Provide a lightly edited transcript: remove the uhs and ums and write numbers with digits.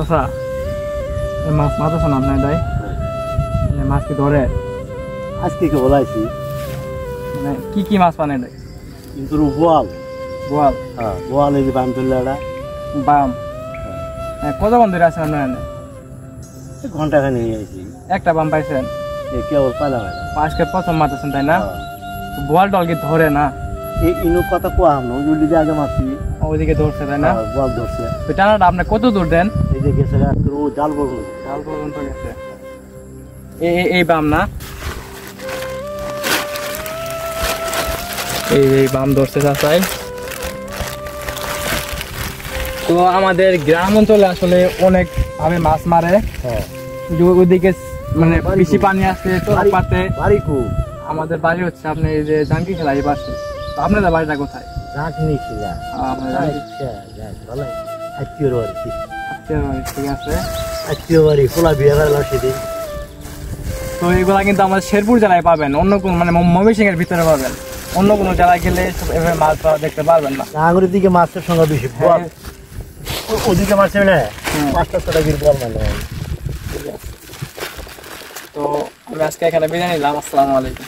আচ্ছা মাছ মাছ আছে না আপনার দাই মাছ কি ধরে আজকে কে বলাইছি মানে কি মাছ পানে দেয় কিন্তু বোয়াল বোয়াল হ্যাঁ বোয়াল এই যে বাম তুললাটা বাম হ্যাঁ কত বন্ধ ধরে আছেন আপনার ঘন্টা খানি আইছি একটা বাম পাইছেন কেবল পাইলাম আজকে প্রথম মারতেছেন তাই না বোয়াল টল কি ধরে না এই ইনো কথা কোয়া আমরা ওই দিকে আগে মারছি ওইদিকে ধরছে তাই না বোয়াল ধরছে ওই টানাটা আপনি কত দূর দেন এই যে গেছে ও জাল পর্যন্ত গেছে এই বাম না এই বাম ধরছে চাচাই তো আমাদের গ্রাম অঞ্চলে আসলে অনেক ভাবে মাছ মারে ওইদিকে মানে বেশি পানি আসছে তো পাতে আমাদের বাড়ি হচ্ছে আপনি এই যে জাঙ্কি খেলা এই পাশে তো আপনাদের বাড়িটা কোথায় জাঙ্কি খেলা আত্মীয়র বাড়ি ঠিক আছে আত্মীয় বাড়ি খোলা বিয়ে করলাম সেদিন তো এগুলা কিন্তু আমাদের শেরপুর জেলায় পাবেন অন্য কোন মানে ময়মনসিংহ এর ভিতরে পাবেন অন্য কোনো জেলায় গেলে এভাবে মাছ পাওয়া দেখতে পারবেন না আঙুরের দিকে মাছের সংখ্যা বেশি ওদিকে মাছ না 5-6 টাকা বল মানে তো আমি আজকে এখানে বিদায় নিলাম আসসালামু আলাইকুম